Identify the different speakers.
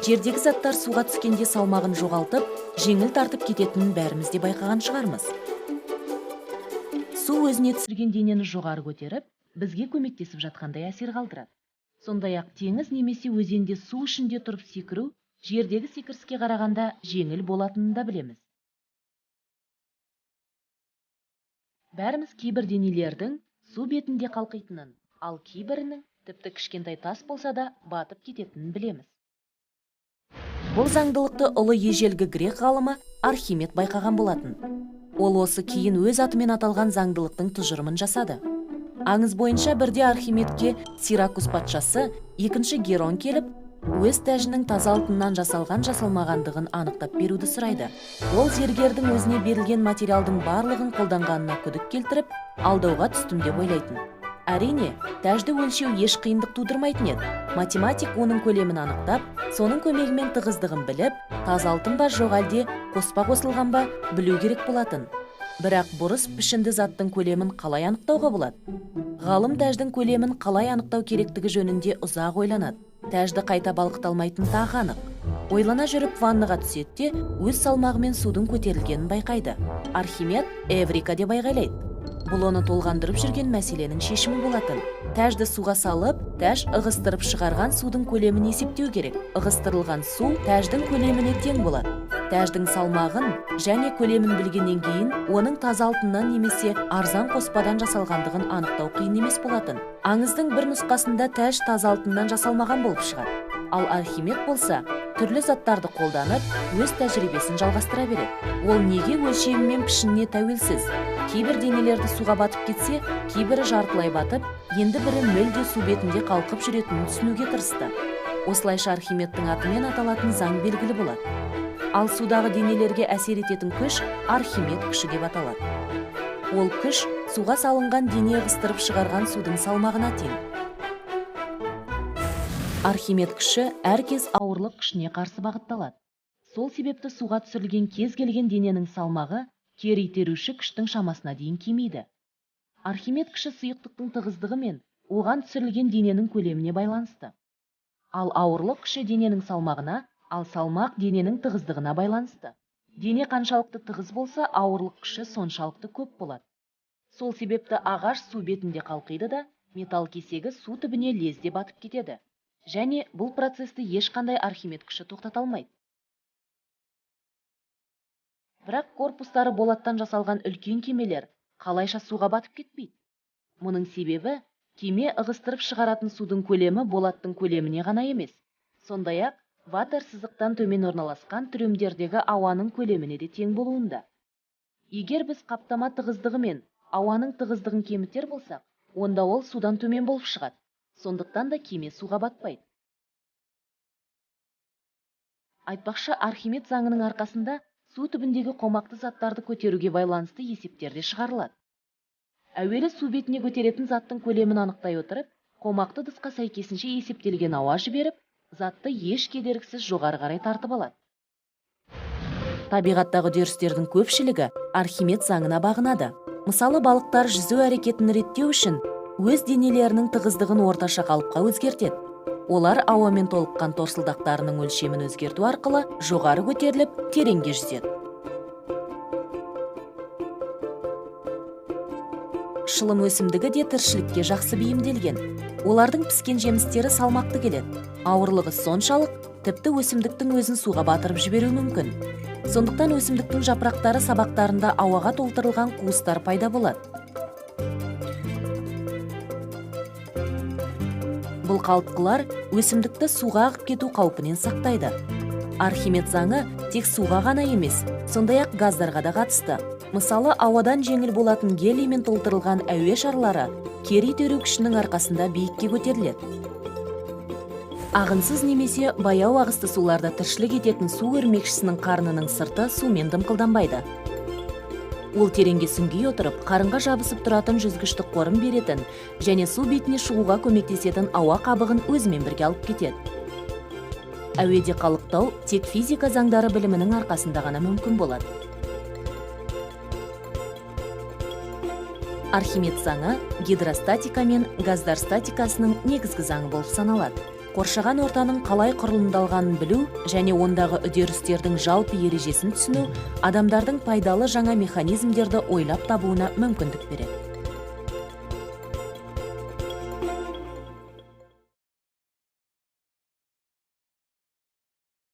Speaker 1: Жердегі заттар суға түскенде салмағын жоғалтып, жеңіл тартып кететінін бәріміз де байқаған шығармыз. Су өзіне түсірген денені жоғары көтеріп, бізге көмектесіп жатқандай әсер қалдырады. Сондай-ақ теңіз немесе өзенде су ішінде тұрып секіру, жердегі секіріске қарағанда жеңіл болатынын да білеміз. Бәріміз кейбір денелердің су бетінде қалқитынын, ал кейбірінің тіпті кішкентай тас болса да батып кететінін білеміз. Бұл заңдылықты ұлы ежелгі грек ғалымы Архимед байқаған болатын. Ол осы кейін өз атымен аталған заңдылықтың тұжырымын жасады. Аңыз бойынша бірде Архимедке Сиракус патшасы екінші Герон келіп, өз тәжінің таза алтыннан жасалмағандығын анықтап беруді сұрайды. Ол зергердің өзіне берілген материалдың барлығын қолданғанына күдік келтіріп, алдауға түстім деп ойлайтын. Әрине, тәжді өлшеу еш қиындық тудырмайтын еді. Математик оның көлемін анықтап, соның көмегімен тығыздығын біліп, таза алтын ба жоқ әлде қоспа қосылған ба білу керек болатын. Бірақ бұрыс пішінді заттың көлемін қалай анықтауға болады? Ғалым тәждің көлемін қалай анықтау керектігі жөнінде ұзақ ойланады. Тәжді қайта балқыталмайтын тағы анық. Ойлана жүріп ваннаға түседі де, өз салмағымен судың көтерілгенін байқайды. Архимед Эврика деп айғайлайды. Бұл оны толғандырып жүрген мәселенің шешімі болатын. Тәжді суға салып, тәж ығыстырып шығарған судың көлемін есептеу керек. Ығыстырылған су тәждің көлеміне тең болады. Тәждің салмағын және көлемін білгеннен кейін, оның таза алтыннан немесе арзан қоспадан жасалғандығын анықтау қиын емес болатын. Аңыздың бір нұсқасында тәж таза алтыннан жасалмаған болып шығады. Ал Архимед болса, түрлі заттарды қолданып, өз тәжірибесін жалғастыра береді. Ол неге өлшемі мен пішініне тәуелсіз? Кейбір денелерді суға батып кетсе, кейбірі жартылай батып, енді бірі мүлде су бетінде қалқып жүретінін түсінуге тырысты. Осылайша Архимедтің атымен аталатын заң белгілі болады. Ал судағы денелерге әсер ететін күш Архимед күші деп аталады. Ол күш суға салынған дене ығыстырып шығарған судың салмағына тең. Архимед күші әркез ауырлық күшіне қарсы бағытталады. Сол себепті суға түсірілген кез келген дененің салмағы кері итеруші күштің шамасына дейін кемейді. Архимед күші сұйықтықтың тығыздығы мен оған түсірілген дененің көлеміне байланысты. Ал ауырлық күші дененің салмағына, ал салмақ дененің тығыздығына байланысты. Дене қаншалықты тығыз болса, ауырлық күші соншалықты көп болады. Сол себепті ағаш су бетінде қалқиды да, металл кесегі су түбіне лезде батып кетеді. Және бұл процесті ешқандай Архимед күші тоқтата алмайды. Бірақ корпустары болаттан жасалған үлкен кемелер қалайша суға батып кетпейді? Мұның себебі кеме ығыстырып шығаратын судың көлемі болаттың көлеміне ғана емес. Сондай-ақ ватер сызықтан төмен орналасқан трюмдердегі ауаның көлеміне де тең болуында. Егер біз қаптама тығыздығы мен ауаның тығыздығын кемітер болсақ, онда ол судан төмен болып шығады. Сондықтан да кеме суға батпайды. Айтпақшы, Архимед заңының арқасында су түбіндегі қомақты заттарды көтеруге байланысты есептерде шығарылады. Әуелі су бетіне көтеретін заттың көлемін анықтай отырып, қомақты дысқа сәйкесінше есептелген ауа жіберіп, затты еш кедергісіз жоғары қарай тартып алады. Табиғаттағы үдерістердің көпшілігі Архимед заңына бағынады. Мысалы, балықтар жүзу әрекетін реттеу үшін өз денелерінің тығыздығын орташа қалыпқа өзгертеді. Олар ауамен толыққан торсылдақтарының өлшемін өзгерту арқылы жоғары көтеріліп, тереңге жүзеді. Шылым өсімдігі де тіршілікке жақсы бейімделген. Олардың піскен жемістері салмақты келеді. Ауырлығы соншалық, тіпті өсімдіктің өзін суға батырып жіберуі мүмкін. Сондықтан өсімдіктің жапырақтары сабақтарында ауаға толтырылған қуыстар пайда болады. Бұл қалтқылар өсімдікті суға ағып кету қаупінен сақтайды. Архимед заңы тек суға ғана емес, сондай-ақ газдарға да қатысты. Мысалы, ауадан жеңіл болатын гелиймен толтырылған әуе шарлары кері итеру күшінің арқасында биікке көтеріледі. Ағынсыз немесе баяу ағысты суларда тіршілік ететін су өрмекшісінің қарнының сырты сумен дымқылданбайды. Ол тереңге сүңги отырып, қарынға жабысып тұратын жүзгіштік қорын беретін және су бетіне шығуға көмектесетін ауа қабығын өзімен бірге алып кетеді. Әуеде қалықтау тек физика заңдары білімінің арқасында ғана мүмкін болады. Архимед заңы гидростатика мен газдар статикасының негізгі заңы болып саналады. қоршаған ортаның қалай құрылымдалғанын білу және ондағы үдерістердің жалпы ережесін түсіну адамдардың пайдалы жаңа механизмдерді ойлап табуына мүмкіндік береді.